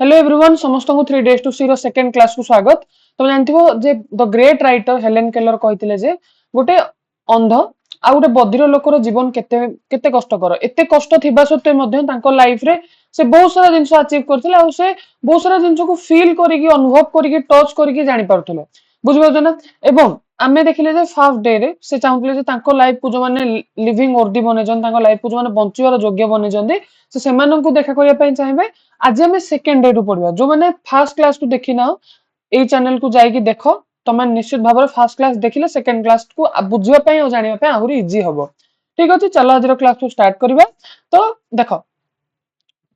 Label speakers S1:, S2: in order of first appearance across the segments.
S1: Hello everyone समस्त को 3 days to see रो सेकंड क्लास को स्वागत। तुम जानथिबो जे the great writer Helen Keller कहिथिले जे गोटे अंध आ गोटे बधिर लोकर जीवन केते केते कष्टकर एते कष्ट थिबा सत्वे मध्ये तांको लाइफ रे से बहुत सारा जिंस अचीव करथिले आ से बहुत सारा जिंस को फील करिकि अनुभव करिकि टच करिकि जानि पारथिले बुझिबो ना। एवं आमे देखिले जे फर्स्ट डे रे से चाहुतले जे तांको लाइफ को जो माने लिविंग वर्दी बने जन तांको लाइफ को जो माने बंचिवार योग्य बने जंदी से सेमानन को देखा करिया पई चाहेबे। आज हमें सेकेंड डे रु पढ़िबा जो माने फर्स्ट क्लास को देखि ना ए चैनल को जाई कि देखो तमे निश्चित भाव में फर्स्ट क्लास देखिले सेकेंड क्लास को बुझिबा पई और जानिबा पई आहुरी इजी हबो। ठीक अछि चलो आज रो क्लास को स्टार्ट करबा। तो देखो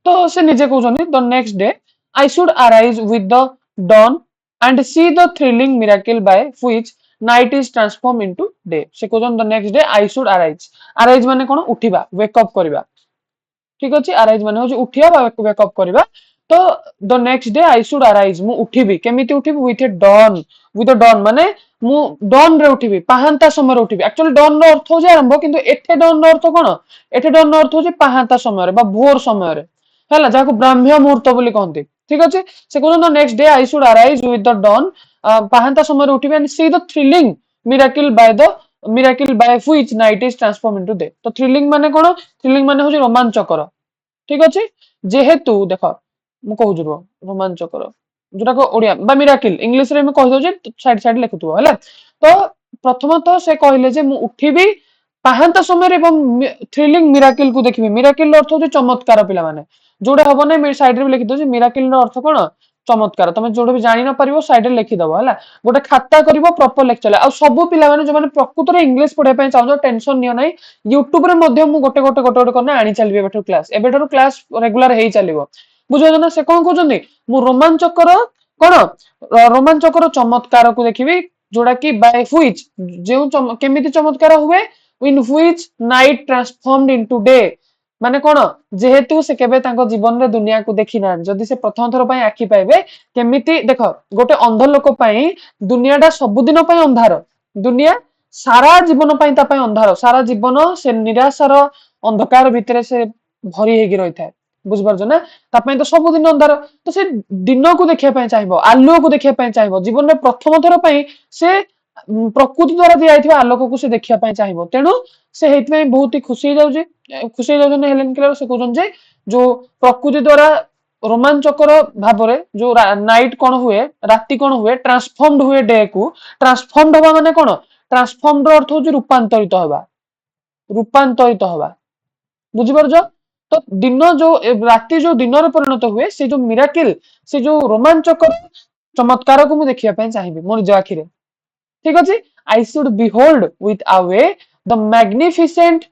S1: तो से निजे कहउछनी the next day I should arise with the dawn and see the thrilling miracle by which night is transform into day. से कहउछन the next day I should arise arise माने कोन उठिबा वेक अप करबा। ठीक अछि अराइज माने हो उठिया बा वेक अप करबा। तो the next day I should arise मु उठिबी केमिति उठिबी विथ अ डॉन माने मु डॉन रे उठिबी पाहांता समय रे उठिबी। एक्चुअली डॉन रो अर्थ हो जे आरंभ किंतु एठे डॉन रो अर्थ कोन एठे डॉन रो अर्थ हो जे पाहांता समय रे बा भोर समय रे हैला जाको ब्राह्म्य मुहूर्त बोली कहंती। ठीक अछि से कोन the next day I should arise with the dawn पाहांता समय रे उठिबी and see the thrilling miracle by which night is transform into day. तो थ्रिलिंग माने कोन थ्रिलिंग माने हो जे रोमांचकर। ठीक अछि जेहेतु देखो मु कहू जरो रोमांचकर जोटा को ओडिया बा मिराकिल इंग्लिश रे मैं कहि दउ जे साइड साइड लिखुथुबो हैला। तो प्रथमतः से कहले जे मु उठिबी पाहांता समय रे एवं थ्रिलिंग मिराकिल को देखिबी। मिराकिल रो अर्थ हो चमत्कार पिला माने जोडा हबो नै साइड रे लिखि दउ जे मिराकिल रो अर्थ कोन चमत्कार तमे जोडा भी जानि न परिबो साइड रे लिखि दबो हैला। गोटे खाता करिवो प्रॉपर लेक्चर आ सब पिला माने जो माने प्रकृत रे इंग्लिश पढे पय चाहो टेंशन नियो नै यूट्यूब रे मध्ये मु गोटे करना आनी चलबे एबेठो क्लास एबेठो क्लास रेगुलर हेई चलिबो बुझो ना। से कोन कहउछन्ती मु रोमांचकर कोन रोमांचकर चमत्कार को देखिबी जोडा कि बाय व्हिच जे केमिति चमत्कार हुए in which night ट्रांसफॉर्मड into day माने कोन जेहेतु से केबे तांको जीवन रे दुनिया को देखि ना जदि से प्रथम थर पय आखि पाइबे केमिति देखो गोटे अंध लोक पय दुनियाटा सब दिन पय अंधार दुनिया सारा जीवन पय ता पय अंधार सारा जीवन से निराशार अंधकार भितरे से भरी हेगी रही थाए बुझ पारछ ना ता पय तो सब दिन अंधार। तो से दिन को देखिया पय चाहिबो आलो को देखिया पय चाहिबो जीवन में प्रथम थर पय से प्रकृति द्वारा दिया आइथिबा आलोक को से देखिया पय चाहिबो तेनु से हेति पय बहुत ही खुशी जाउजे हेलेन केलर से कहउछन जे जो प्रकृति द्वारा रोमांचकर भाबरे जो नाइट कोन हुए राति कोन हुए ट्रांसफॉर्मड हुए डे को ट्रांसफॉर्मड होबा माने कोन ट्रांसफॉर्मड रो अर्थ हो रूपांतरित होबा बुझि परछ। तो दिन जो राति जो दिन रे परिणत हुए से जो मिराकिल से जो रोमांचकर चमत्कार को मु देखिया पय चाहिबी मोर जो आखिरे। ठीक अछि I should behold with away the magnificent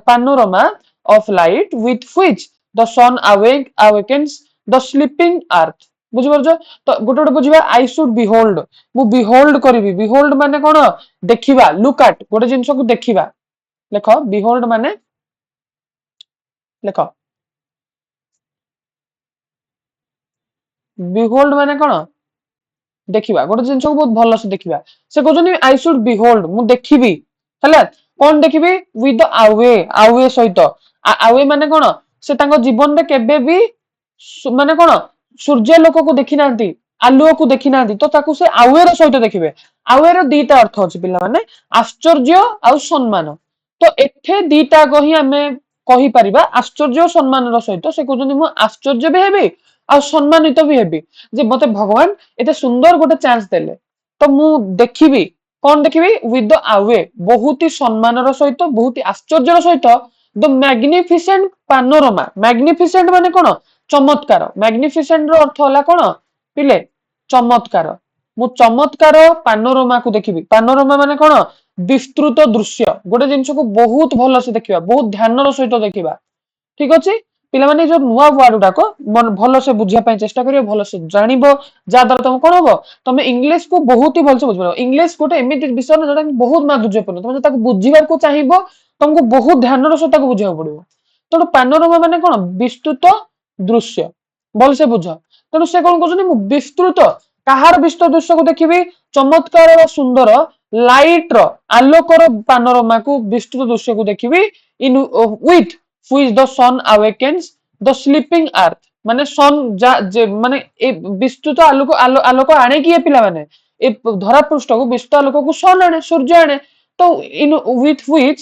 S1: panorama of light with which the sun awakens the sleeping earth बुझि परछ। तो गोटे बुझिबा आई शुड बिहोल्ड मु बिहोल्ड करिवि बिहोल्ड माने कोन देखिबा लुक एट गोटे जिंस को देखिबा लेखो बिहोल्ड माने लेखो बिहोल्ड माने कोन देखिबा गोटे जिंस को बहुत भलो से देखिबा से कहउछनी आई शुड बिहोल्ड मु देखिबी हैला कोन देखिबी विथ द अवे सहित अवे माने कोन से तांको जीवन रे केबे भी माने कोन सूर्य लोक को देखि नांती आलुओ को देखि नांती तो ताकू से अवे रो सहित देखिबे। अवे रो दीटा अर्थ अछि पिला माने आश्चर्य आ सम्मान। तो एठे दीटा को ही हमें कहि परिबा आश्चर्य और सम्मान रो सहित से कहउछनी मु आश्चर्य भी हेबी आ सम्मानित भी हेबी जे मते भगवान एते सुंदर गोटे चांस देले तो मु देखिबी कोन देखिबी विथ द अवे बहुत ही सम्मान रो सहित बहुत ही आश्चर्य रो सहित द मैग्निफिसेंट पानोरमा मैग्निफिसेंट माने कोन चमत्कार मैग्निफिसेंट रो अर्थ होला कोन पिले चमत्कार मु चमत्कार पानोरमा को देखिबी पानोरमा माने कोन विस्तृत दृश्य गोटे जिंस को बहुत भलो से देखिबा बहुत ध्यान रो सहित देखिबा। ठीक अछि पिला माने जो नुवा वर्ड उडा को भलो से बुझिया पय चेष्टा करियो भलो से जानिबो जा द्वारा तुम कोन होबो तमे इंग्लिश को बहुत ही भलो से बुझबो। इंग्लिश गोटे एमिति विषय न जोटा बहुत माधुर्यपूर्ण तमे ताको बुझिबा को चाहिबो तुमको बहुत ध्यान रो सहित ताको बुझिया पड़िबो। तो पानोरमा माने कोन विस्तृत दृश्य भल से बुझ तेणु से कोन कहउछनी मु विस्तृत काहार विस्तृत दृश्य को देखिबी चमत्कार और सुंदर लाइट रो आलोकर पानोरमा को विस्तृत दृश्य को देखिबी in with which the sun awakens the sleeping earth ମାନେ सन ମାନେ ଏ ବିସ୍ତୃତ ଆଲୋକ ଆଣେ କିଏ ପିଲାମାନେ ଏ ଧରା ପୃଷ୍ଠକୁ ବିସ୍ତୃତ ଆଲୋକକୁ सन ଆଣେ, ସୂର୍ଯ୍ୟ ଆଣେ। ତ ଇନ ୱିଥ ହ୍ୱିଚ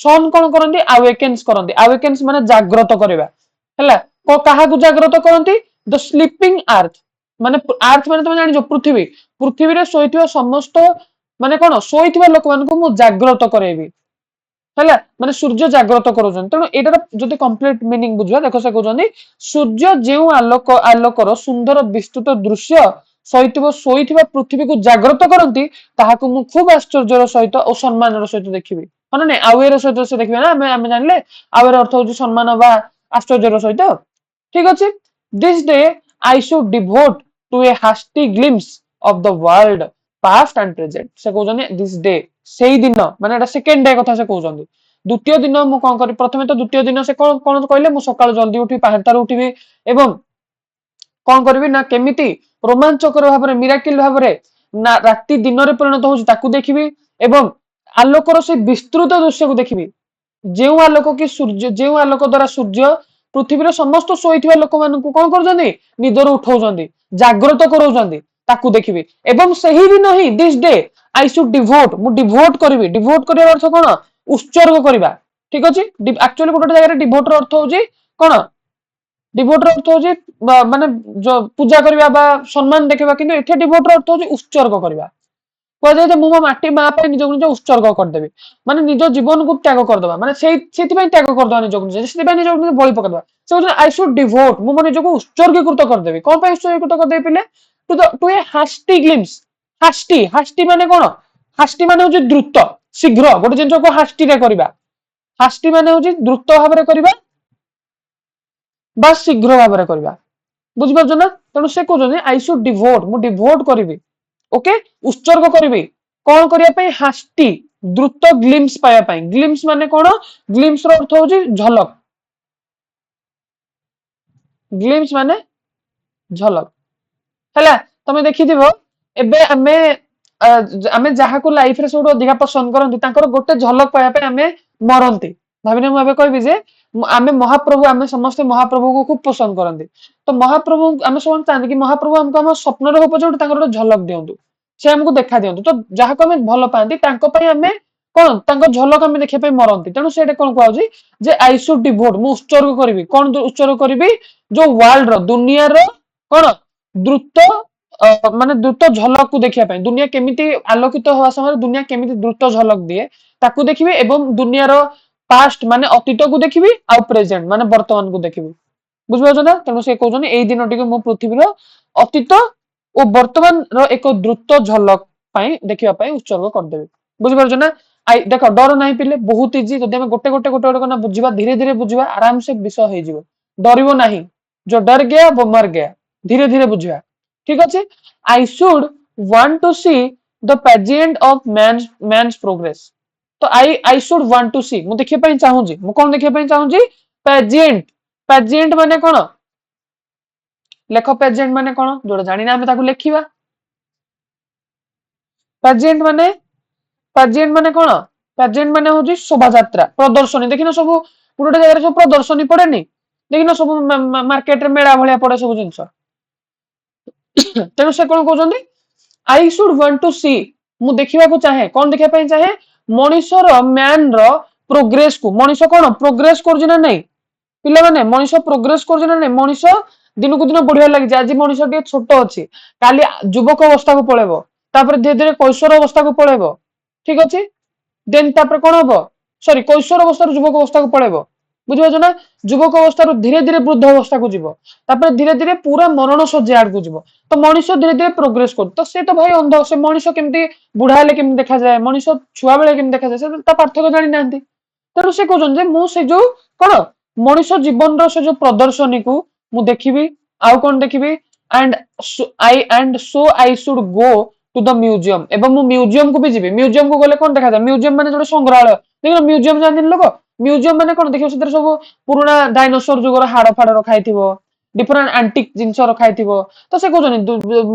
S1: सन କଣ କରନ୍ତି, ଆୱେକେନ୍ସ କରନ୍ତି। ଆୱେକେନ୍ସ ମାନେ ଜାଗ୍ରତ କରିବା ହେଲା। କାହାକୁ ଜାଗ୍ରତ କରନ୍ତି, ଦ ସ୍ଲିପିଂ ଆର୍ଥ। ମାନେ ଆର୍ଥ ମାନେ ତମେ ଜାଣିଛ ପୃଥିବୀ, ପୃଥିବୀରେ ଶୋଇଥିବା ସମସ୍ତ ମାନେ କଣ ଶୋଇଥିବା ଲୋକମାନଙ୍କୁ ମୁଁ ଜାଗ୍ରତ କରାଇବି ହେଲା। ମାନେ ସୂର୍ଯ୍ୟ ଜାଗ୍ରତ କରୁଛନ୍ତି। ତେଣୁ ଏଇଟାର ଯଦି କମ୍ପ୍ଲିଟ ମିନିଂ ବୁଝିବା, ଦେଖ ସେ କହୁଛନ୍ତି ସୂର୍ଯ୍ୟ ଯେଉଁ ଆଲୋକର ସୁନ୍ଦର ବିସ୍ତୃତ ଦୃଶ୍ୟ ସହିତ ଶୋଇଥିବା ପୃଥିବୀକୁ ଜାଗ୍ରତ କରନ୍ତି, ତାହାକୁ ମୁଁ ଖୁବ ଆଶ୍ଚର୍ଯ୍ୟର ସହିତ ଓ ସମ୍ମାନର ସହିତ ଦେଖିବି। ମାନେ ନାଇଁ ଆୱେର ସହିତ ସେ ଦେଖିବେ ନା, ଆମେ ଜାଣିଲେ ଆୱେର ଅର୍ଥ ହଉଛି ସମ୍ମାନ ବା ଆଶ୍ଚର୍ଯ୍ୟର ସହିତ। ଠିକ ଅଛି। This day I should devote to a hasty glimpse of the world past and present. ସେ କହୁଛନ୍ତି ଦିସ୍ ଡେ, ସେଇ ଦିନ ମାନେ ଏଟା ସେକେଣ୍ଡ ଡେ କଥା ସେ କହୁଛନ୍ତି। ଦ୍ୱିତୀୟ ଦିନ ମୁଁ କଣ କରିବି, ପ୍ରଥମେ ତ ଦ୍ୱିତୀୟ ଦିନ ସେ କଣ କହିଲେ, ମୁଁ ସକାଳୁ ଜଲ୍ଦି ଉଠି ପାହାନ୍ତାରୁ ଉଠିବି ଏବଂ କଣ କରିବି ନା କେମିତି ରୋମାଞ୍ଚକର ଭାବରେ ମିରାକିଲ ଭାବରେ ନା ରାତି ଦିନରେ ପରିଣତ ହଉଛି ତାକୁ ଦେଖିବି ଏବଂ ଆଲୋକର ସେ ବିସ୍ତୃତ ଦୃଶ୍ୟକୁ ଦେଖିବି। ଯେଉଁ ଆଲୋକ କି ସୂର୍ଯ୍ୟ, ଯେଉଁ ଆଲୋକ ଦ୍ଵାରା ସୂର୍ଯ୍ୟ ପୃଥିବୀର ସମସ୍ତ ଶୋଇଥିବା ଲୋକମାନଙ୍କୁ କଣ କରୁଛନ୍ତି, ନିଦରୁ ଉଠଉଛନ୍ତି, ଜାଗ୍ରତ କରାଉଛନ୍ତି, ତାକୁ ଦେଖିବି। ଏବଂ ସେହି ଦିନ ହିଁ ଦିସ୍ ଡେ ଆଇ ସୁଡ୍ ଡିଭୋଟ, ମୁଁ ଡିଭୋଟ କରିବି। ଡିଭୋଟ କରିବା ଅର୍ଥ କଣ, ଉତ୍ସର୍ଗ କରିବା। ଠିକ ଅଛି। ଆକ୍ଚୁଆଲି ଗୋଟେ ଜାଗାରେ ଡିଭୋଟର ଅର୍ଥ ହଉଛି କଣ, ଡିଭୋଟର ଅର୍ଥ ହଉଛି ମାନେ ପୂଜା କରିବା ବା ସମ୍ମାନ ଦେଖେଇବା, କିନ୍ତୁ ଏଠି ଡିଭୋଟର ଅର୍ଥ ହଉଛି ଉତ୍ସର୍ଗ କରିବା। କୁହାଯାଏ ଯେ ମୁଁ ମୋ ମାଟି ମା ପାଇଁ ନିଜକୁ ନିଜ ଉତ୍ସର୍ଗ କରିଦେବି, ମାନେ ନିଜ ଜୀବନକୁ ତ୍ୟାଗ କରିଦବା, ମାନେ ସେଇଥିପାଇଁ ତ୍ୟାଗ କରିଦବା ନିଜକୁ ନିଜ, ସେଥିପାଇଁ ନିଜକୁ ନିଜ ବଳି ପକେଇଦବା। ସେ କହୁଛନ୍ତି ଆଇ ସୁଡ୍ ଡିଭୋଟ, ମୁଁ ମୋ ନିଜକୁ ଉତ୍ସର୍ଗୀକୃତ କରିଦେବି। କଣ ପାଇଁ ଉତ୍ସର୍ଗୀକୃତ କରିଦେବି ପିଲେ, ଟୁ ଏ ହାଷ୍ଟି ଗ୍ଲିମ୍ସ। ହାଷ୍ଟି ମାନେ କଣ, ହାଷ୍ଟି ମାନେ ହଉଛି ଦ୍ରୁତ, ଶୀଘ୍ର ଗୋଟେ ଜିନିଷକୁ ହାଷ୍ଟିରେ କରିବା। ହାଷ୍ଟି ମାନେ ହଉଛି ଦ୍ରୁତ ଭାବରେ କରିବା ବା ଶୀଘ୍ର ଭାବରେ କରିବା। ବୁଝିପାରୁଛ ନା। ତେଣୁ ସେ କହୁଛନ୍ତି ଆଇ ସୁଡ୍ ଡିଭୋଟ, ମୁଁ ଡିଭୋଟ କରିବି, ଓକେ, ଉତ୍ସର୍ଗ କରିବି। କଣ କରିବା ପାଇଁ, ହାଷ୍ଟି ଦ୍ରୁତ ଗ୍ଲିମ୍ସ ପାଇବା ପାଇଁ। ଗ୍ଲିମ୍ସ ମାନେ କଣ, ଗ୍ଲିମ୍ସ ର ଅର୍ଥ ହଉଛି ଝଲକ। ଗ୍ଲିମ୍ସ ମାନେ ଝଲକ ହେଲା। ତମେ ଦେଖିଥିବ ଏବେ ଆମେ ଯାହାକୁ ଲାଇଫରେ ସବୁଠୁ ଅଧିକା ପସନ୍ଦ କରନ୍ତି, ତାଙ୍କର ଗୋଟେ ଝଲକ ପାଇବା ପାଇଁ ଆମେ ମରନ୍ତି। ଭାବିନେ ମୁଁ ଏବେ କହିବି ଯେ ଆମେ ମହାପ୍ରଭୁ, ଆମେ ସମସ୍ତେ ମହାପ୍ରଭୁକୁ ଖୁବ ପସନ୍ଦ କରନ୍ତି। ତ ମହାପ୍ରଭୁ ଆମେ ସମସ୍ତେ ଚାହାନ୍ତି କି ମହାପ୍ରଭୁ ଆମକୁ ଆମ ସ୍ୱପ୍ନରେ ହଉ ପଛେ ତାଙ୍କର ଗୋଟେ ଝଲକ ଦିଅନ୍ତୁ, ସେ ଆମକୁ ଦେଖା ଦିଅନ୍ତୁ। ତ ଯାହାକୁ ଆମେ ଭଲ ପାଆନ୍ତି ତାଙ୍କ ପାଇଁ ଆମେ କଣ, ତାଙ୍କ ଝଲକ ଆମେ ଦେଖିବା ପାଇଁ ମରନ୍ତି। ତେଣୁ ସେଇଟା କଣ କୁହାଯାଉଛି ଯେ ଆଇ ସୁଡ୍ ଡିଭୋଟ, ମୁଁ ଉତ୍ସର୍ଗ କରିବି। କଣ ଉତ୍ସର୍ଗ କରିବି, ଯୋଉ ୱାର୍ଲଡ ର, ଦୁନିଆର କଣ ଦ୍ରୁତ ମାନେ ଦ୍ରୁତ ଝଲକକୁ ଦେଖିବା ପାଇଁ। ଦୁନିଆ କେମିତି ଆଲୋକିତ ହବା ସମୟରେ ଦୁନିଆ କେମିତି ଦ୍ରୁତ ଝଲକ ଦିଏ ତାକୁ ଦେଖିବି ଏବଂ ଦୁନିଆର ପାଷ୍ଟ ମାନେ ଅତୀତକୁ ଦେଖିବି ଆଉ ପ୍ରେଜେଣ୍ଟ ମାନେ ବର୍ତ୍ତମାନକୁ ଦେଖିବି। ବୁଝିପାରୁଛ ନା। ତେଣୁ ସେ କହୁଛନ୍ତି ଏଇ ଦିନଟିକୁ ମୁଁ ପୃଥିବୀର ଅତୀତ ଓ ବର୍ତ୍ତମାନର ଏକ ଦ୍ରୁତ ଝଲକ ପାଇଁ ଦେଖିବା ପାଇଁ ଉତ୍ସର୍ଗ କରିଦେବି। ବୁଝିପାରୁଛ ନା। ଦେଖ ଡର ନାହିଁ ପିଲେ, ବହୁତ ଇଜି। ଯଦି ଆମେ ଗୋଟେ ଗୋଟେ ବୁଝିବା, ଧୀରେ ଧୀରେ ବୁଝିବା, ଆରାମସେ ବିଷୟ ହେଇଯିବ। ଡରିବ ନାହିଁ, ଯୋ ଡର ଗୟା वो मर गया। ଧୀରେ ଧୀରେ ବୁଝିବା। ଠିକ ଅଛି। I should want to see the pageant of man's progress. ତ I should want to see, ମୁଁ ଦେଖିବା ପାଇଁ ଚାହୁଁଛି। ମୁଁ କଣ ଦେଖିବା ପାଇଁ ଚାହୁଁଛି, ପ୍ୟାଜିଏଣ୍ଟ। ପ୍ୟାଜିଏଣ୍ଟ ମାନେ କଣ, ଲେଖ ପ୍ୟାଜିଏଣ୍ଟ ମାନେ କଣ, ଯୋଉଟା ଜାଣିନା ଆମେ ତାକୁ ଲେଖିବା। ପ୍ୟାଜିଏଣ୍ଟ ମାନେ କଣ, ପ୍ୟାଜିଏଣ୍ଟ ମାନେ ହଉଛି ଶୋଭାଯାତ୍ରା, ପ୍ରଦର୍ଶନୀ। ଦେଖିନ ସବୁ ଗୋଟେ ଗୋଟେ ଜାଗାରେ ସବୁ ପ୍ରଦର୍ଶନୀ ପଡେନି, ଦେଖିନ ସବୁ ମାର୍କେଟରେ ମେଳା ଭଳିଆ ପଡେ ସବୁ ଜିନିଷ। ତେଣୁ ସେ କଣ କହୁଛନ୍ତି, I should want to see, ମୁଁ ଦେଖିବାକୁ ଚାହେଁ। କଣ ଦେଖିବା ପାଇଁ ଚାହେଁ, ମଣିଷର ମ୍ୟାନର ପ୍ରୋଗ୍ରେସ କୁ। ମଣିଷ କଣ ପ୍ରୋଗ୍ରେସ କରୁଛି ନା ନାଇଁ ପିଲାମାନେ, ମଣିଷ ପ୍ରୋଗ୍ରେସ କରୁଛି ନା ନାଇଁ। ମଣିଷ ଦିନକୁ ଦିନ ବଢିବାରେ ଲାଗିଛି। ଆଜି ମଣିଷ ଟିକେ ଛୋଟ ଅଛି, କାଲି ଯୁବକ ଅବସ୍ଥାକୁ ପଳେଇବ, ତାପରେ ଧୀରେ ଧୀରେ କୈଶୋର ଅବସ୍ଥାକୁ ପଳେଇବ। ଠିକ ଅଛି। ଦେନ୍ ତାପରେ କଣ ହବ, ସରି କୈଶୋର ଅବସ୍ଥାରୁ ଯୁବକ ଅବସ୍ଥାକୁ ପଳେଇବ। ବୁଝିପାରୁଛ ନା। ଯୁବକ ଅବସ୍ଥାରୁ ଧୀରେ ଧୀରେ ବୃଦ୍ଧ ଅବସ୍ଥାକୁ ଯିବ, ତାପରେ ଧୀରେ ଧୀରେ ପୁରା ମରଣ ଶଯ୍ୟା ଆଡକୁ ଯିବ। ତ ମଣିଷ ଧୀରେ ଧୀରେ ପ୍ରୋଗ୍ରେସ କରୁଛି। ତ ସେ ତ ଭାଇ ଅନ୍ଧ, ସେ ମଣିଷ କେମିତି ବୁଢା ହେଲେ କେମିତି ଦେଖାଯାଏ, ମଣିଷ ଛୁଆ ବେଳେ କେମିତି ଦେଖାଯାଏ, ସେ ତା ପାର୍ଥକ୍ୟ ଜାଣିନାହାନ୍ତି। ତେଣୁ ସେ କହୁଛନ୍ତି ଯେ ମୁଁ ସେ ଯୋଉ କଣ ମଣିଷ ଜୀବନର ସେ ଯୋଉ ପ୍ରଦର୍ଶନୀକୁ ମୁଁ ଦେଖିବି। ଆଉ କଣ ଦେଖିବି, so I should go to the museum, ଏବଂ ମୁଁ ମ୍ୟୁଜିୟମ କୁ ବି ଯିବି। ମ୍ୟୁଜିୟମ କୁ ଗଲେ କଣ ଦେଖାଯାଏ, ମ୍ୟୁଜିୟମ ମାନେ ଯୋଉ ସଂଗ୍ରହାଳୟ। ଦେଖିବ ମ୍ୟୁଜିୟମ ଯାଆନ୍ତିନି ଲୋକ, ମ୍ୟୁଜିୟମ ମାନେ କଣ, ଦେଖିବ ସେଥିରେ ସବୁ ପୁରୁଣା ଡାଇନୋସର ଯୁଗର ହାଡ ଫାଡ ରଖା ହେଇଥିବ, ଡିଫରେଣ୍ଟ ଆଣ୍ଟିକ ଜିନିଷ ରଖା ହେଇଥିବ। ତ ସେ କହୁଛନ୍ତି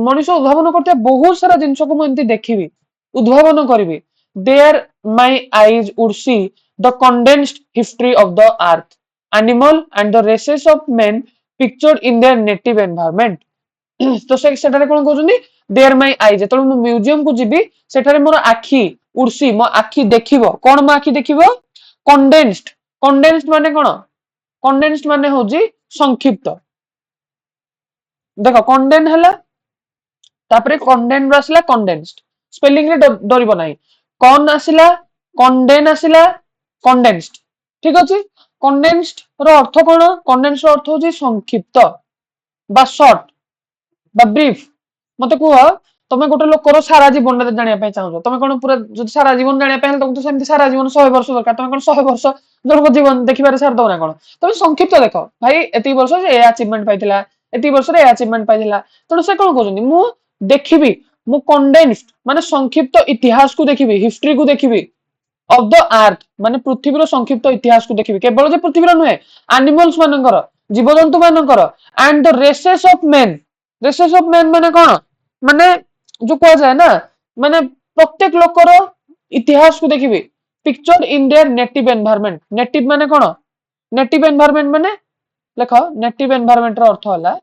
S1: ମଣିଷ ଉଦ୍ଭାବନ କରୁଥିବା ବହୁତ ସାରା ଜିନିଷକୁ ମୁଁ ଏମିତି ଦେଖିବି, ଉଦ୍ଭାବନ କରିବି। There my eyes would see the condensed history of the earth, animal and the races of men pictured in their native environment तो सेटारे कोन कहउछन्ती देयर माय आई जेतल मु म्यूजियम को जिबी सेटारे मोर आखी उर्सी मो आखी देखिबो कोन मो आखी देखिबो कंडेन्स्ड माने कोन कंडेन्स्ड माने होजी संक्षिप्त देखो कंडेन हला तापरे कंडेन आसला कंडेन्स्ड स्पेलिंग रे डरिबो नाही कौन आसिला कंडेन आसिला कंडेन्स्ड ठीक अछि कंडेन्स्ड रो अर्थ कोन कंडेन्स्ड रो अर्थ होजी संक्षिप्त बा शॉर्ट बा ब्रीफ मते कुह तमे गोटे लोकर सारा जीवन जानिया पे चाहो तमे कोन पूरा जदि सारा जीवन जानिया पे तुम तो सेमति सारा जीवन 100 वर्ष दरकार तमे कोन 100 वर्ष जनक जीवन देखिबारे सार दो ना कोन तमे संक्षिप्त देखो भाई एती वर्ष जे ए अचीवमेंट पाइथिला एती वर्ष रे अचीवमेंट पाइथिला तण से कोन कहउछन्ती मु देखिबी मु कंडेन्स्ड माने संक्षिप्त इतिहास को देखिबी हिस्ट्री को देखिबी ऑफ द अर्थ माने पृथ्वीर संक्षिप्त इतिहास को देखिबी केवल जे पृथ्वीर नुहे एनिमल्स मानकर जीवजंतु मानकर and the races of man माने कोन माने जो कह जाए ना माने प्रत्येक लोकर इतिहास को देखिबी picture in their native environment native माने कोन नेटिव एनवायरनमेंट माने देखो नेटिव एनवायरनमेंट रो अर्थ होला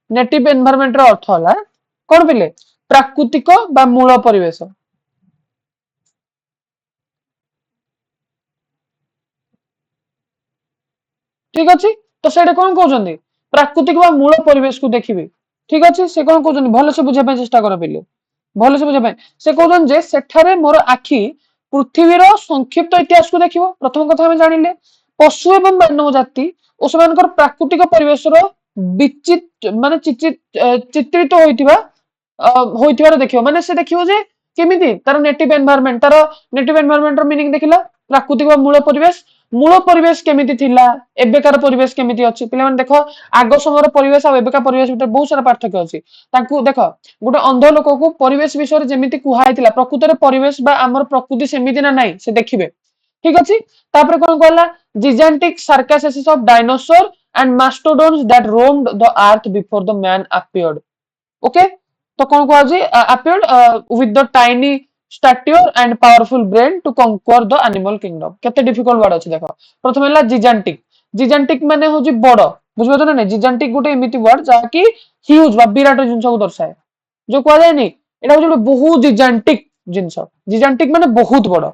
S1: नेटिव एनवायरनमेंट रो अर्थ होला कोन बिले प्राकृतिक बा मूल परिवेश ठीक अछि तो सेडे कोन कहउछन्ती प्राकृतिक बा मूल परिवेश को देखिबी ठीक अछि से कोन कहउछन्ती भलो से बुझे पे चेष्टा कर बिले भलो से बुझे पे से कहउछन जे सेठारे मोर आखी पृथ्वीर संक्षिप्त इतिहास को देखिबो प्रथम कथा हम जानिले पशु एवं मानव जाति ओ समानकर प्राकृतिक परिवेश रो विचित्र माने चित्रित होइथिबार देखिबो माने से देखिबो जे केमिति तार नेटिव एनवायरनमेंट रो मीनिंग देखिला प्राकृतिक मूल परिवेश केमिति थिला एबेकार परिवेश केमिति अछि पिला माने देखो आगो समयर परिवेश आ एबेका परिवेश भितर बहुत सारा पार्थक्य अछि ताकू देखो गोटे अंध लोक को परिवेश विषय जेमिति कुहाइतिला प्रकृतिर परिवेश बा हमर प्रकृति सेमिति ना नाही से देखिबे ठीक अछि तापर कोन कहला gigantic carcasses of dinosaur and mastodons that roamed the earth before the man appeared okay तो कौन कहा जी appeared with the tiny stature and powerful brain to conquer the animal kingdom केते डिफिकल्ट वर्ड अछि देखो प्रथम हला gigantic माने होजी बड़ बुझबो तो ना gigantic गोटे एमिति वर्ड जा कि ह्यूज बा विराट जिंस को दर्शाए जो कहा जाय नि एटा होजी बहुत gigantic माने बहुत बड़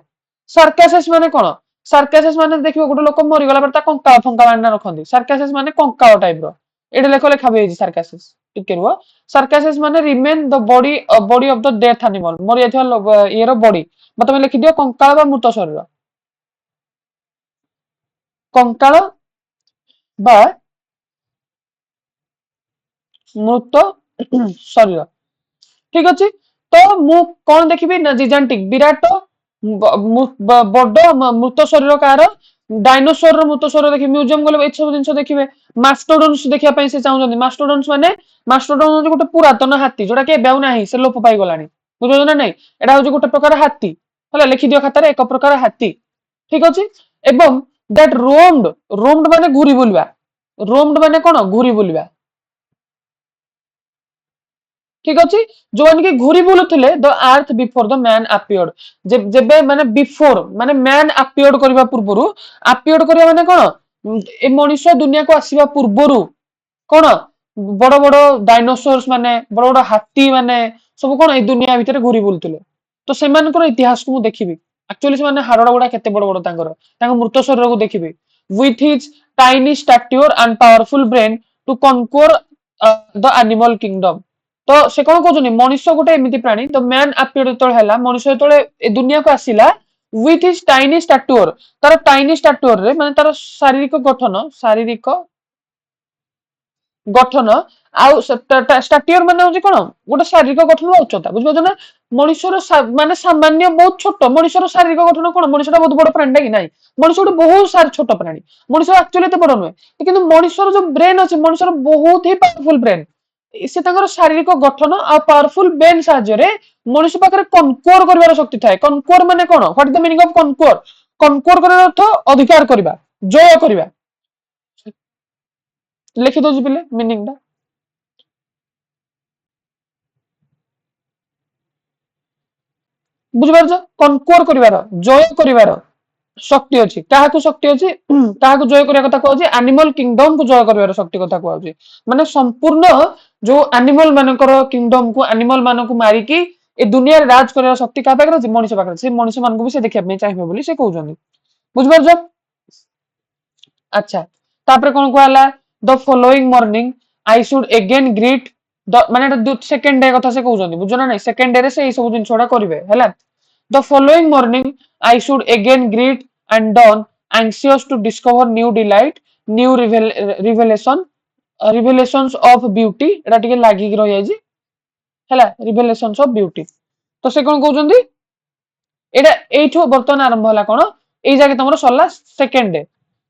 S1: sarcasses माने कोन sarcasses माने देखिबो गोटे लोक मरि गला पर ता कंकाळ फंका मानना रखंदी sarcasses माने कंकाळ टाइप रो एडे लेखा भी sarcasses टिके रुआ sarcasses माने remain the body of the death animal मरि जाथिया येरो बॉडी मतलब लिखि दियो कंकाळ बा मृत शरीर कंकाळ बा मृत शरीर ठीक अछि तो मु कोन देखिबी ना gigantic विराट बड़ मृत शरीर कार डायनोसर रो मृत शरीर देखि म्यूजियम गले ए सब जिंस देखिबे मास्टोडन्स देखिया पई से चाहउछन्ती मास्टोडन्स गोटे पुरातन हाथी जोटा के बेउ नाही से लोप पाई गलानी बुझो ना नहीं एडा होजे गोटे प्रकार हाथी हला लिखि दियो खाता रे एक प्रकार हाथी ठीक अछि एवं दैट रोम्ड माने घुरी बुलवा रोम्ड माने कोन घुरी बुलवा ठीक अछि जो माने कि घुरी बुलुथिले the earth before the man appeared जेबे माने बिफोर माने मैन अपीयर्ड करबा पूर्वरु अपीयर्ड करबा माने कोन ए मनुष्य दुनिया को आसीबा पूर्वरु कोन बड़ बड़ डायनोसर्स माने बड़ बड़ हाथी माने सब कोन ए दुनिया भितर घुरी बुलुथिले तो सेमानकर इतिहास को मु देखिबी एक्चुअली से माने हारडा गुडा केते बड़ बड़ तांकर मृत शरीर को देखिबी with his tiny stature and powerful brain to conquer the animal kingdom तो से कोन कहउछनी मनुष्य गोटे एमिति प्राणी तो मैन अपीयर्ड तो हैला मनुष्य तो ए दुनिया को आसीला with his tiny stature तार टाइनी स्टैट्यूर रे माने तार शारीरिक गठन आउ स्टैट्यूर माने होजी कोन गोटे शारीरिक गठन उच्चता बुझबो ना मनुष्यर माने सामान्य बहुत छोट मनुष्यर शारीरिक गठन कोन मनुष्यटा बहुत बड़ प्राणी कि नाही मनुष्य बहुत सार छोट प्राणी मनुष्य एक्चुअली ते बड़ नुहे किंतु मनुष्यर जो ब्रेन अछि मनुष्यर बहुत ही पावरफुल ब्रेन से तांकर शारीरिक गठन आ पावरफुल ब्रेन साहाय्य रे मनुष्य पाखरे कनकोर करबार शक्ति थाए कनकोर माने कोन what is the meaning of conquer conquer करबार अर्थ अधिकार करबा जय करबा लिखि दो पिले मीनिंग दा बुझिपारछ कनक्वर करिवार जय करिवार शक्ति अछि काहाकू शक्ति अछि काहाकू जय करिया कथा कहउछि एनिमल किंगडम को जय करिवार शक्ति कथा कहउछि माने संपूर्ण जो एनिमल मानकर किंगडम को एनिमल मानकू मारी की ए दुनिया रे राज करिया शक्ति का पाखरे अछि मनुष्य पाखरे से मनुष्य मानकू भी से देखिया पे चाहिबे बोली से कहउछन्ती बुझिपारछ अच्छा तापर कोन कहला the following morning I should again greet the माने सेकंड डे कथा से कहउछन्ती बुझ ना नहीं सेकंड डे रे से ई सब दिन छोड़ा करिवे हैला the following morning I should again greet and done anxious to discover new delight new revelation revelations of beauty एटा टिके लागि रहि जाई हैला revelations of beauty तो से कोन कहउछन्ती एटा एठो बर्तन आरंभ होला कोन एई जाके तमरो सरला सेकंड डे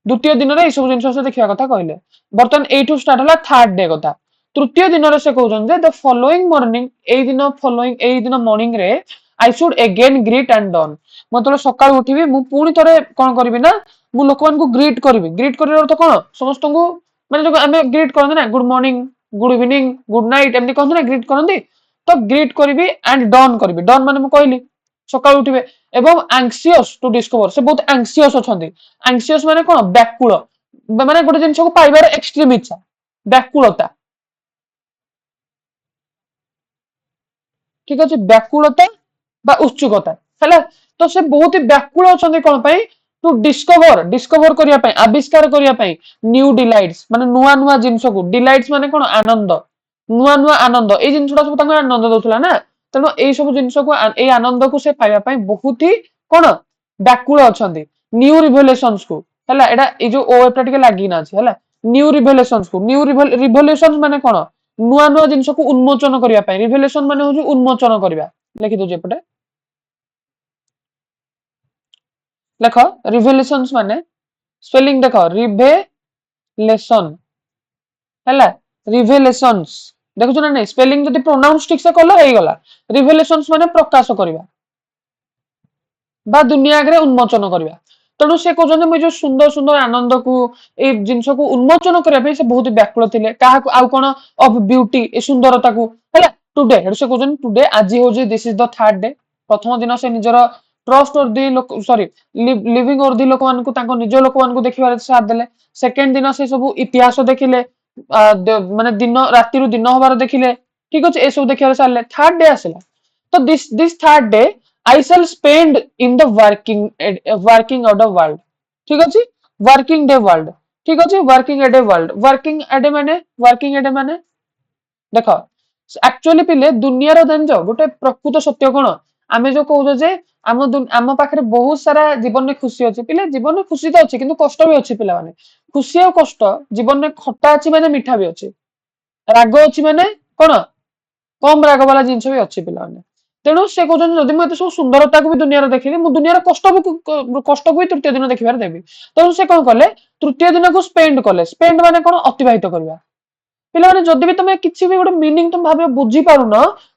S1: द्वितीय दिन रे ई सब जिंस से देखिया कथा कहले बर्तन एठो स्टार्ट होला थर्ड डे कथा तृतीय दिन रे से कहउछन जे द फॉलोइंग मॉर्निंग एई दिन मॉर्निंग रे I should again greet and done मतलब सकाळ उठिबी मु पुणी तरे कोन करबी ना मु लोकमान को ग्रीट करबी ग्रीट करिर अर्थ कोन समस्त को माने जो हमें ग्रीट करन ना good morning good evening good night एमनी कहन ना ग्रीट करनती तो ग्रीट करबी एंड डन करबी डन माने मु कहली सकाळ उठिबे एवं एंग्जियस टू डिस्कवर से बहुत एंग्जियस अछंती एंग्जियस माने कोन व्याकुल माने गोटे जिंस को पाइबार एक्सट्रीम इच्छा व्याकुलता ठीक अछि व्याकुलता बा उत्सुकता हैला तो से बहुत व्याकुल अछंती कोन पई टू डिस्कवर करिया पई आविष्कार करिया पई न्यू डिलाइट्स माने नुवा नुवा जिंस को डिलाइट्स माने कोन आनंद नुवा नुवा आनंद ए जिंसटा सब तांको आनंद दोथला ना तेनो एई सब जिंस को ए आनंद को से पाइबा पई बहुत ही कोन व्याकुल अछंती न्यू रिवलेशंस को हैला एटा ए जो ओ एटा टिके लागि ना छै हैला न्यू रिवलेशंस को न्यू रिवलेशंस माने कोन नुआ नुआ जिंस को उन्मोचन करिया पई रिवलेशन माने हो उन्मोचन करिया लिखि दो जेपटे लेख रिवलेशंस माने स्पेलिंग देखो रिवेलेशन हैला रिवलेशंस देखु ना नहीं स्पेलिंग जदी प्रोनाउंस ठीक से कलो हेई गला रिवलेशंस माने प्रकाश करिवा बा दुनिया आगे उन्मोचन करिवा तेणु से कहते मुझे सुंदर सुंदर आनंद को ए जिनस को उन्मोचन करने से बहुत व्याकुल थे क्या आउ कौन ऑफ ब्यूटी ए सुंदरता को है टुडे से कहते टुडे आज हूँ this is the third day प्रथम दिन से निजर ट्रस्ट और दी लोक सॉरी लिविंग और दी लोक मान को निज लोक मान को देखिबार साथ देले सेकंड दिन से सब इतिहास देखिले माने दिन राति दिन हबार देखिले ठीक अच्छे ए सब देखिबार सारले थर्ड डे आसला तो this third day I shall spend in the working out of world ठीक अछि वर्किंग डे वर्ल्ड ठीक अछि वर्किंग एडे वर्ल्ड वर्किंग एडे माने देखो एक्चुअली पिले दुनिया रो जानजो गोटे प्रकृत सत्य कोन आमे जो कहू जे आम पाखरे बहुत सारा जीवन में खुशी अछि पिले जीवन में खुशी तो अछि किंतु कष्ट भी अछि पिला माने खुशी और कष्ट जीवन में खट्टा अछि माने मीठा भी अछि राग अछि माने कोन कम राग वाला जिंस भी अछि पिला माने तेणु से कहते जदि मुझे सब सुंदरता को भी दुनिया देखिली मु दुनिया कष्ट को भी तृतीय दिन देखिबार देबी तेणु से कौन कले तृतीय दिन को स्पेंड माने कौन अतिबाहित करवा पिला माने जदि भी तुम किसी भी गोटे मीनिंग तुम भाबे बुझी पारुन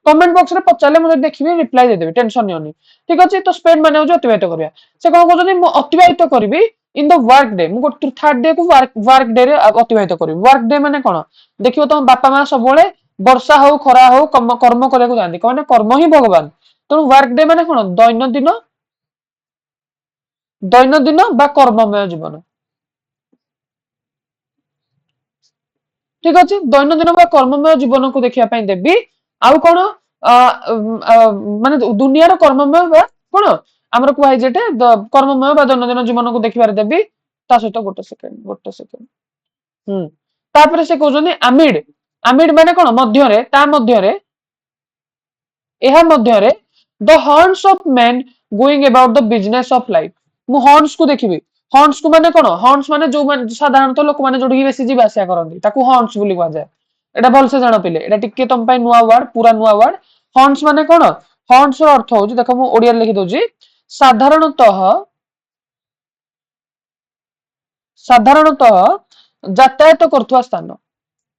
S1: कमेंट बॉक्स रे पचारले मुझे देखिबी रिप्लाई दे देबी टेंशन नियोनी ठीक अछि तो स्पेंड माने हो अतिबाहित करवा से कौन कहते मु अतिबाहित करबी इन द वर्क डे मु थर्ड डे को वर्क डे रे अतिबाहित करबी वर्क डे माने कौन देखियो तुम बापा मां सब वर्षा हो खरा हो कर्म करने को जाती कौन कर्म ही भगवान तेणु वर्क डे माने कौन दैनंदिन बा कर्ममय जीवन ठीक अच्छे दैनंदिन बा कर्ममय जीवन को देखिया पई देबी आउ कौन माने दुनिया रो कर्ममय बा कौन हमर कुआई जेटे कर्ममय बा दैनंदिन जीवन को देखिबार देबी ता सहित गोटे सेकंड तापर से कहउछनी आमिड आमिड माने कौन मध्यरे ता मध्यरे एहा मध्यरे the horns of man going about the business of life मु हॉर्न्स को देखिबी हॉर्न्स को माने कौन हॉर्न्स माने जो साधारणतः लोक माने जोडी बेसी जीवा आसिया करंती ताकू हॉर्न्स बोली कुआ जाय एटा भल से जानो पिले एटा टिके तम पई नुवा वर्ड पूरा नुवा वर्ड हॉर्न्स माने कौन हॉर्न्स रो अर्थ होची देखो मु ओडिया लिखि दोजी साधारणतः यातायात करथुवा स्थान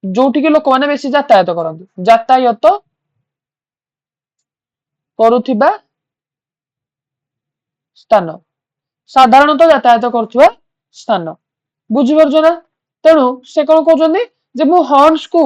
S1: जोठी के लोक माने बेसी यातायात करंती यातायात करुथिबा स्थान साधारणतः यातायात करुथिबा स्थान बुझी परछ ना तेणु से कोन कहउछन्ती जे मु हॉर्न्स को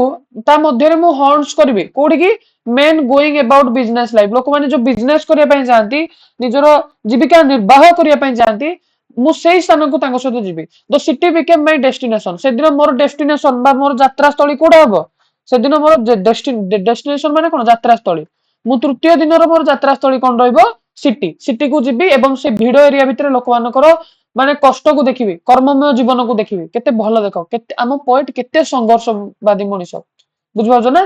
S1: ता मध्य रे मु हॉर्न्स करबी कोडी की men going about business life लोक माने जो बिजनेस करिया पई जांती निजर जीविका निर्वाह करिया पई जांती मु सेई स्थान को तांको सहित जीवी the city became my destination से दिन मोर डेस्टिनेशन बा मोर यात्रा स्थली कोडा हबो से दिन मोर डेस्टिनेशन माने कोन यात्रा स्थली मु तृतीय दिन रो मोर यात्रा स्थली कोन रहइबो सिटी सिटी को जीवी एवं से भिड एरिया भितर लोक मानकर माने कष्ट को देखिबी कर्ममय जीवन को देखिबी केते भलो देखो केते आम पोएट केते संघर्षवादी मनीष बुझिपारछ ना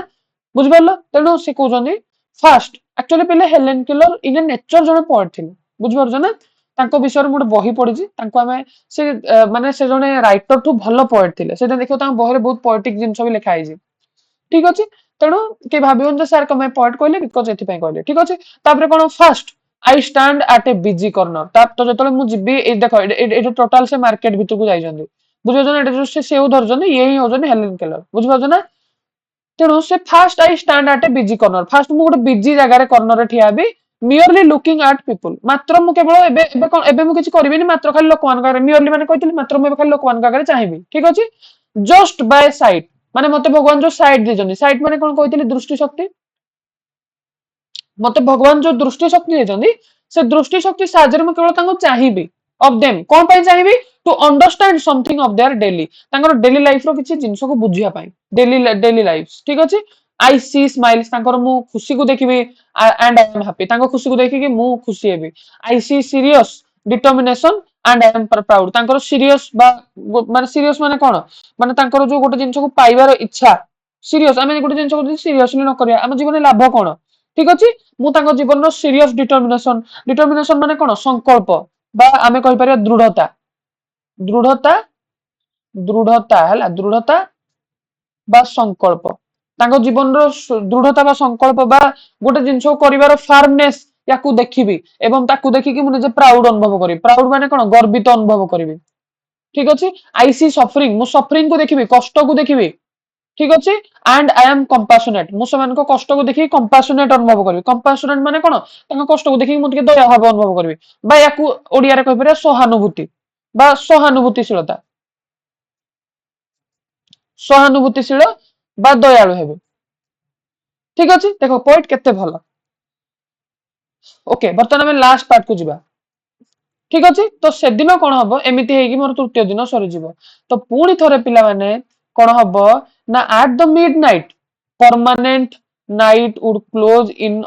S1: बुझिपारल तेणु से कहउछनी फास्ट एक्चुअली पहले हेलेन केलर इन नेचर जने पोएट थिले बुझिपारछ ना तांको विषय रे मोटे बही पढिछि तांको हमें से माने से जने राइटर ठू भलो पोएट थिले सेटा देखो तांको बही रे बहुत पोएटिक जिंस भी लिखा आइछि ठीक अछि तेणु के भाबियोन जे सर कमे पोएट कहले बिकॉज़ एथि पय कहले ठीक अछि तापरे कोन first I stand at a busy corner ताप तो जतले मु जिबी ए देखो एटा टोटल से मार्केट भितर को जाई जंदी बुझो जने एटा से सेउ धरजन यही हो जने हेलेन केलर बुझिपारछ ना तेणु से first I stand at a busy corner first मु गोटे बिजी जगह रे कॉर्नर रे ठिया बी मियरली लुकिंग एट पीपल मात्र मु केवल एबे एबे कोन एबे मु किछि करबिनी मात्र खाली लोक मान करे मियरली माने कहतिली मात्र मु एबे खाली लोक मान करे चाहिबी ठीक अछि जस्ट बाय साइट माने मते भगवान जो साइट देजनी साइट माने कोन कहतिली दृष्टि शक्ति मते भगवान जो दृष्टि शक्ति देजनी से दृष्टि शक्ति साजर मु केवल तांको चाहिबी ऑफ देम कोन पय चाहिबी to understand something of their daily तांकर डेली लाइफ रो किछि जिंस को बुझिया पय डेली लाइफ ठीक अछि आई सी स्माइल्स तांकर मु खुशी को देखिबी एंड आई एम हैप्पी तांको खुशी को देखि कि मु खुशी हेबी I see serious determination and I am proud तांकर सीरियस बा माने सीरियस माने कोन माने तांकर जो गोटे जिंस को पाइबार इच्छा सीरियस आमे गोटे जिंस को सीरियसली न करिया हम जीवन लाभ कोन ठीक अछि मु तांको जीवन रो सीरियस डिटरमिनेशन डिटरमिनेशन माने कोन संकल्प बा आमे कहि परिया दृढ़ता दृढ़ता दृढ़ता हला दृढ़ता बा संकल्प तांको जीवन रो दृढ़ता बा संकल्प बा गोटे जिंस करिवार फार्मनेस याकू देखिबी एवं ताकू देखिकी मु निजे प्राउड अनुभव करी प्राउड माने कोन गर्वित अनुभव करिवि ठीक अछि आई सी सफरिंग मु सफरिंग को देखिबी कष्ट को देखिबी ठीक अछि एंड आई एम कंपैशनेट मु समान को कष्ट को देखि कंपैशनेट अनुभव करबी कंपैशनेट माने कोन तांको कष्ट को देखि मु तके दया भाव अनुभव करबी बा याकू ओडिया रे कहि परिया सहानुभूति बा सहानुभूतिशीलता सहानुभूतिशील बा दयालु हेबे ठीक अछि देखो पॉइंट केते भलो ओके बर्तमान में लास्ट पार्ट को जिबा ठीक अछि तो से दिन कोन हबो एमिति हेगी मोर तृतीय दिन सरी जिवो तो पूरी थरे पिला माने कोन हबो ना at the midnight permanent night would close in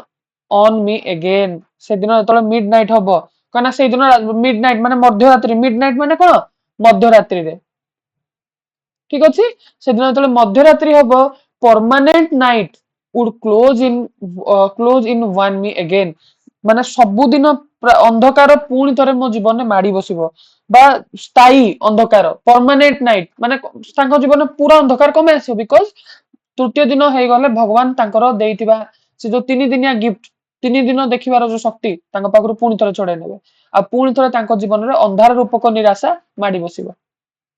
S1: on me again से दिन जतले मिडनाइट हबो कना से दिन मिडनाइट माने मध्यरात्रि मिडनाइट माने कोन मध्यरात्रि रे ठीक अछि से दिन जतले मध्यरात्रि हबो permanent night would close in one me again माने सबुदिन अंधकार पुणी थरे मो जीवन में माड़ी बसिबो बा स्थायी अंधकार परमानेंट नाइट माने तांको जीवन पूरा अंधकार कमे आसो बिकॉज़ तृतीय दिन हे गले भगवान तांकर देइतिबा से जो 3 दिनिया गिफ्ट 3 दिन देखिबार जो शक्ति तांको पाखरु पुणी थरे छडे नेबे आ पुणी थरे तांको जीवन रे अंधार रूपक निराशा माड़ी बसिबो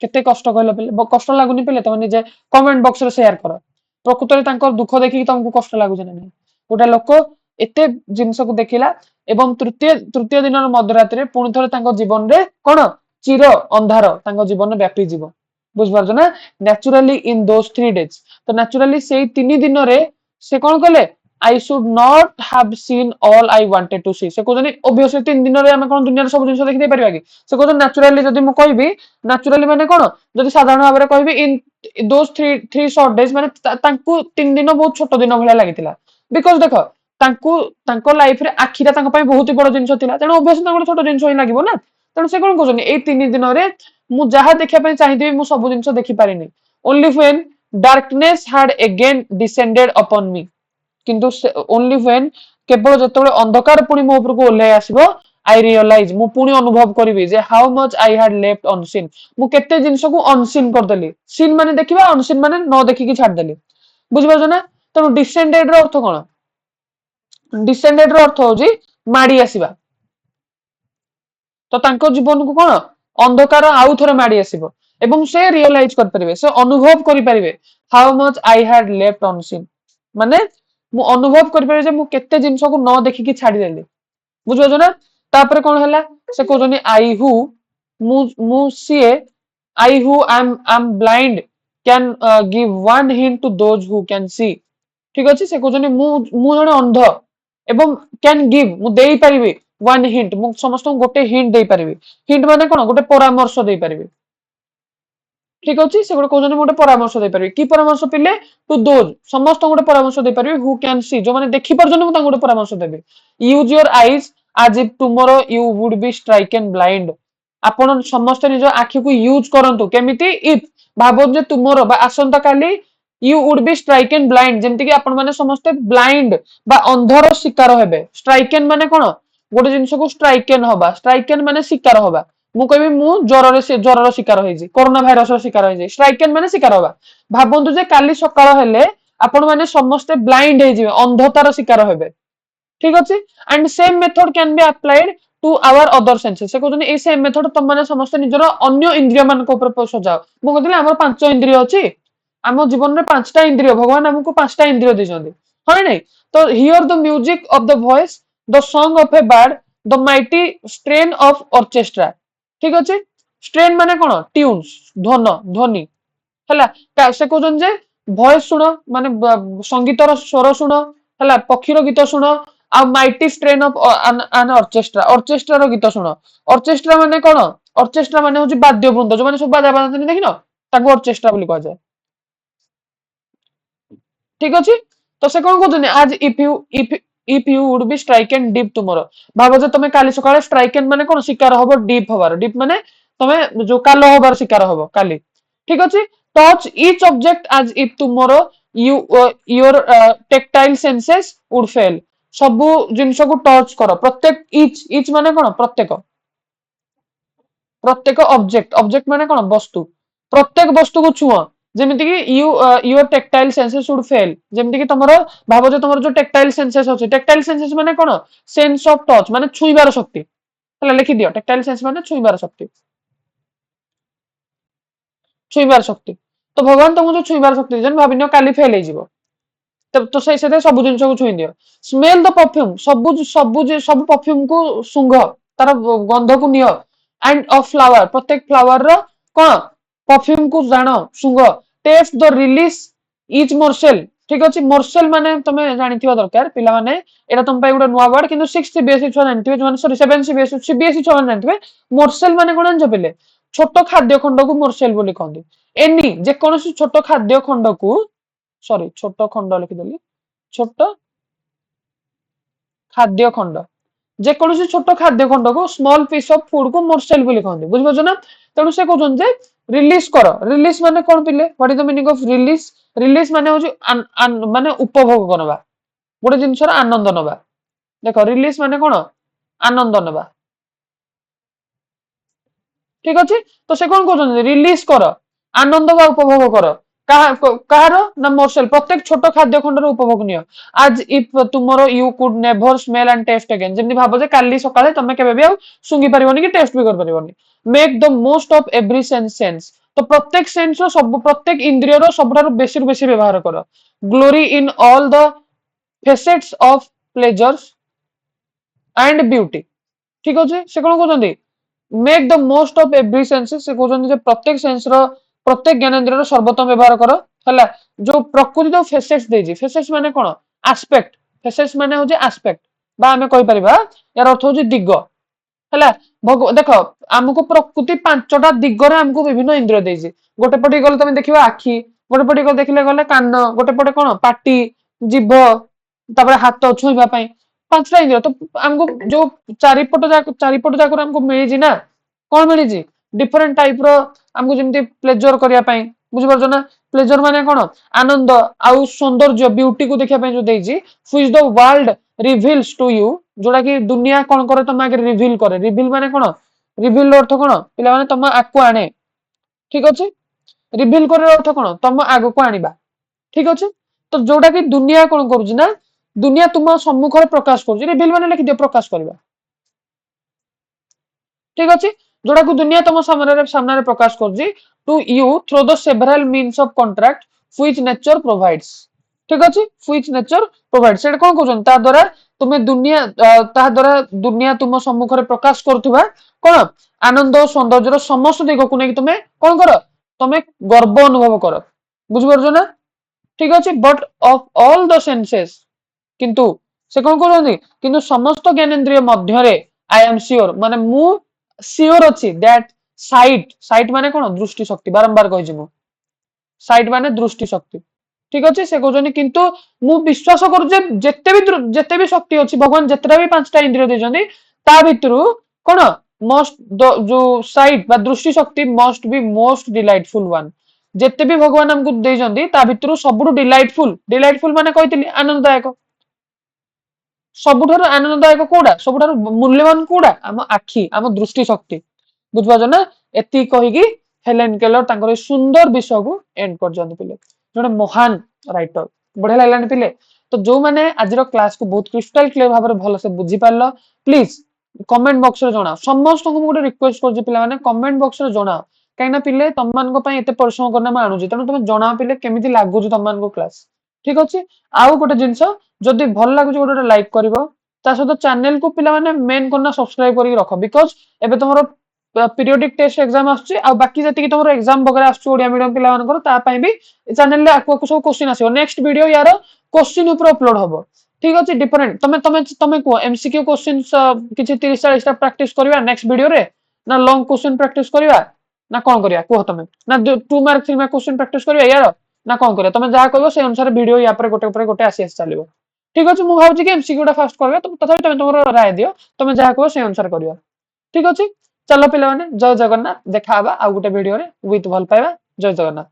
S1: केते कष्ट कहले पेले कष्ट लागुनी पेले तमे निजे कमेंट बॉक्स रे शेयर करो प्रकृत रे तांको दुख देखि तुमको कष्ट लागु जने नै गोटा लोक एते जिंस को देखिला एवं तृतीय दिन मध्यरात्रि पुणी थरे तांको जीवन रे कोन चिर अंधार तांको जीवन में व्यापी जीव बुझ पारछ ना नेचुरली इन दोस 3 डेज तो नेचुरली से 3 दिन रे से कोन कले I should not have seen all I wanted to see से कोजनी ऑब्वियसली 3 दिन रे हम कोन दुनिया रे सब जिंस देखि दे परिबा कि से कोजन नेचुरली जदी मु कहबी नेचुरली माने कोन जदी साधारण भाव रे कहबी इन दोस 3 शॉर्ट डेज माने तांको 3 दिन बहुत छोट दिन भले लागितिला बिकॉज़ देखो तांको तांको लाइफ रे आखिरा तांको पय बहुत ही बड़ जिंस थिला तेनो ऑब्वियसली तांको छोट जिंस ही लागिवो ना तेनो से कोन कोजनी ए 3 दिन रे मु जहा देखिया पय चाहिदिबी मु सब जिंस देखि पारिनी only when darkness had again descended upon me किंतु ओनली व्हेन केवल जतबे अंधकार पुनी मो ऊपर को ओले आसीबो आई रियलाइज मु पुनी अनुभव करबी जे how much I had left unseen मु केते जिंस को अनसीन कर देली सीन माने देखिबा अनसीन माने न देखि कि छाड़ देली बुझ पाछो ना तो डिसेंडेड रो अर्थ कोन डिसेंडेड रो अर्थ होजी माडी आसीबा तो तांको जीवन को कोन अंधकार आउ थरे माडी आसीबो एवं से रियलाइज कर परिबे से अनुभव करि परिबे how much I had left unseen माने मु अनुभव करि परिबे जे मु केते जिंस को न देखि कि छाडी देली बुझो ना तापर कोन हला से कोजनी आई हु मु सीए I who I am blind can give one hint to those who can see ठीक अच्छे से कहते मु जड़े अंध एवं कैन गिव मु देई परिबी वन हिंट मु समस्त गोटे हिंट दे परिबी हिंट माने कोन गोटे परामर्श दे परिबी ठीक अच्छे से कहते गोटे परामर्श दे परिबी की परामर्श पिले टू दोज समस्त गोटे परामर्श दे परिबी हु कैन सी जो माने देखि परजन मु गोटे परामर्श देबी use your eyes as if tomorrow you would be stricken blind आपण समस्त निज आखि को यूज करंतु केमिति इफ भाबो जे तुमरो बा आसंता काली you would be stricken blind जेमति कि आपण माने समस्त ब्लाइंड बा अंधर शिकार हेबे स्ट्राइकन माने कोन गोटे जिंस को स्ट्राइकन होबा स्ट्राइकन माने शिकार होबा मु कहबी मु ज्वर शिकार होइजी कोरोना भाइरस रो शिकार होइजी स्ट्राइकन माने शिकार होबा भाबंतु जे काली सकाळ हेले आपण माने समस्त ब्लाइंड हे जिवे अंधतार शिकार हेबे ठीक अच्छे and same method can be applied to our other senses से कहते ए सेम मेथड तुम माने समस्त निजर अन्य इंद्रिय मान को ऊपर सजाओ मु कहते हमर पांच इंद्रिय अछि आम जीवन में पांचटा इंद्रिय भगवान हमको पांचटा इंद्रिय देछंती हां नहीं तो here the music of the voice the song of A bird the mighty strain of orchestra ठीक अच्छे स्ट्रेन माने कोन ट्यून्स ध्वन ध्वनि हला से कहते जे वॉइस सुनो माने संगीतर स्वर सुनो हला पक्षीर गीत सुनो a mighty strain of an orchestra orchestra रो गीत सुनो ऑर्केस्ट्रा माने कोन ऑर्केस्ट्रा माने होची वाद्य वृंद जो माने सब बाजा बाजन देखिनो ताको ऑर्केस्ट्रा बोली कह जाय ठीक अछि तो से कोन कहतनी आज if you would be stricken deaf tomorrow भाबो जे तमे काली सकाळे स्ट्राइकन माने कोन शिकार होबो डीप होबार डीप माने तमे जो कालो होबार शिकार होबो काली ठीक अछि touch each object as if tomorrow you your tactile senses would fail सबु जिंस को टच करो प्रत्येक इच माने कोन प्रत्येक प्रत्येक ऑब्जेक्ट ऑब्जेक्ट माने कोन वस्तु प्रत्येक वस्तु को छुओ जेमिति कि your tactile senses would fail जेमिति कि तमरो भाबो जे तमरो जो टेक्टाइल सेंसेस अछि टेक्टाइल सेंसेस माने कोन सेंस ऑफ टच माने छुईबार शक्ति हला लिखि दियो टेक्टाइल सेंस माने छुईबार शक्ति छुईबार शक्ति तो भगवान तुमको जो छुईबार शक्ति जन भाबिनो काली फेल हे जिवो तो से सब जिन को छुई दियो स्मेल द परफ्यूम सब परफ्यूम को सुंघ तार गंध को नियो एंड अ फ्लावर प्रत्येक फ्लावर रो कोन परफ्यूम को जानो सुंघ टेस्ट द रिलीज ईच मोरसेल ठीक अछि मोरसेल माने तमे जानिथिबा दरकार पिला माने एटा तुम पाई गुडा नुवा वर्ड किंतु 6th सीबीएसई छुआ जानथिबे जो माने सॉरी 7 सीबीएसई छुआ जानथिबे मोरसेल माने कोन जानछ पिले छोट खाद्य खंड को मोरसेल बोली कहंदी एनी जे कोनोसी छोट खाद्य खंड को सॉरी छोट खंड लिखिदेली छोट खाद्य खंड जे कोनोसी छोट खाद्य खंड को स्मॉल पीस ऑफ फूड को मोरसेल बोली कहंदी बुझ बजो ना तेनु से कहउछन जे रिलीज करो रिलीज माने कोन पिले what is the meaning of release release माने होची माने उपभोग करबा गोटे जिंसर आनंद नबा देखो रिलीज माने कोन आनंद नबा ठीक अछि तो से कोन कहउछन रिलीज करो आनंद बा उपभोग करो कहारो ना मोरसेल प्रत्येक छोट खाद्य खंडर उपभोग नियो आज if tomorrow you could never smell and taste again जेमि भाबो जे काली सकाळे तमे केबे भी आ सुंगी परिबोनी कि टेस्ट भी कर परिबोनी make the most of every sense तो प्रत्येक सेंस रो सब प्रत्येक इंद्रिय रो सबठारो बेसी बेसी व्यवहार करो glory in all the facets of pleasures and beauty ठीक अछि से कोन कहउछंदी make the most of every senses से कहउछंदी जे प्रत्येक सेंस रो प्रत्येक ज्ञानेन्द्रिय रो सर्वोत्तम व्यवहार करो हला जो प्रकृति तो फेसेस देजी फेसेस माने कोन एस्पेक्ट फेसेस माने होजे एस्पेक्ट बा हमें कहि परिबा यार अर्थ होजे दिग हला देखो हमको प्रकृति पांचटा दिगरे हमको विभिन्न इंद्रिय देजी गोटे पटे गले तमे देखिबा आखी गोटे पटे गले देखिले गले कान गोटे पटे कोन पाटी जीभ तापर हाथ छुईबा पई पांचटा इंद्रिय तो हमको जो चारिपट जाकर हमको मिली जी ना कोन मिली जी डिफरेंट टाइप रो हमको जेमति प्लेजर करिया पई बुझि परछो ना प्लेजर माने कोन आनंद आउ सौंदर्य ब्यूटी को देखिया पई जो देजी which the world reveals to you जोड़ा कि दुनिया कोन करे तम आगे रिवील करे रिवील माने कोन रिवील अर्थ कोन पिला माने तम आकु आने ठीक अछि रिवील करे अर्थ कोन तम आगु को आनिबा ठीक अछि तो जोड़ा कि दुनिया कोन करूजी ना दुनिया तुम सम्मुख रे प्रकाश करूजी रिवील माने लिखि दियो प्रकाश करबा ठीक अछि जोड़ा को दुनिया तुम सामने प्रकाश कर to you through the several means of contract which nature provides ठीक अछि व्हिच नेचर प्रोवाइड्स सेटा कोन कहउछन ता द्वारा तुमे दुनिया ता द्वारा दुनिया तुम सम्मुख रे प्रकाश करथुबा कोन आनंद और सौंदर्य रो समस्त दिग को नै तुमे कोन करो तुमे गर्व अनुभव करो बुझ परछो ना ठीक अच्छे but of all the senses किंतु से कौन कहते किंतु समस्त ज्ञानेन्द्रिय मध्य आई एम श्योर माने मु श्योर अच्छी दैट साइट साइट माने कौन दृष्टि शक्ति बारंबार कही साइट माने दृष्टि शक्ति ठीक अच्छे से कहते किंतु मु विश्वास करूचे जेते भी शक्ति अच्छी भगवान जितना भी 5टा इंद्रिय देते ता भितर कौन मस्ट जो साइट बा दृष्टि शक्ति must be most delightful one जिते भी भगवान हमको देते ता भितर सबुठु डिलाइटफुल डिलाइटफुल माने कही आनंददायक सबुठारु आनंददायक कोड़ा सबुठारु मूल्यवान कोड़ा आम आखि आम दृष्टि शक्ति बुझपाच ना एति कहीकि हेलेन केलर तांकर सुंदर विषय को एंड कर जाते पिले जड़े महान राइटर बढ़िया लगलानी पिले तो जो मैंने आज क्लास को बहुत क्रिस्टल क्लियर भाव में भल से बुझी पार प्लीज कमेंट बॉक्स रे जणाओ समस्त को गोटे रिक्वेस्ट कर पे कमेंट बॉक्स रे जणाओ कहीं पिले तुम मान एत परिश्रम करना मैं आणुची तेणु तुम जणाओ पिले केमी लगुच तुम मान क्लास ठीक अच्छे आउ गोटे जिनस जदि भल लगुच गोटे लाइक कर सहित चैनल को पिला माने मेन करना सब्सक्राइब करके रख बिकज एबे तुमरो पीरियोडिक टेस्ट एग्जाम आछे आ बाकी जति तुमरो एग्जाम वगैरह आछे ओडिया मीडियम पिला मानकर ता पई भी चैनल रे आको सब क्वेश्चन आसीबो नेक्स्ट वीडियो यार क्वेश्चन ऊपर अपलोड हबो ठीक अछि डिफरेंट तमे को एमसीक्यू क्वेश्चंस किछि 30 40 टा प्रैक्टिस करबा नेक्स्ट वीडियो रे ना लॉन्ग क्वेश्चन प्रैक्टिस करबा ना कोन करिया को तमे ना 2 मार्क 3 मार्क क्वेश्चन प्रैक्टिस करबा यार ना कोन करिया तमे जहा कहबो से अनुसार वीडियो या पर गोटे आसी चलिबो ठीक अछि मु भाउची कि एमसीक्यू टा फास्ट करबा तथापि तमे तमरो राय दियो तमे जहा कहबो से अनुसार करबा ठीक अछि चलो पिला माने जय जगन्नाथ देखा आउ गोटे वीडियो रे विथ भल पाइबा जय जगन्नाथ।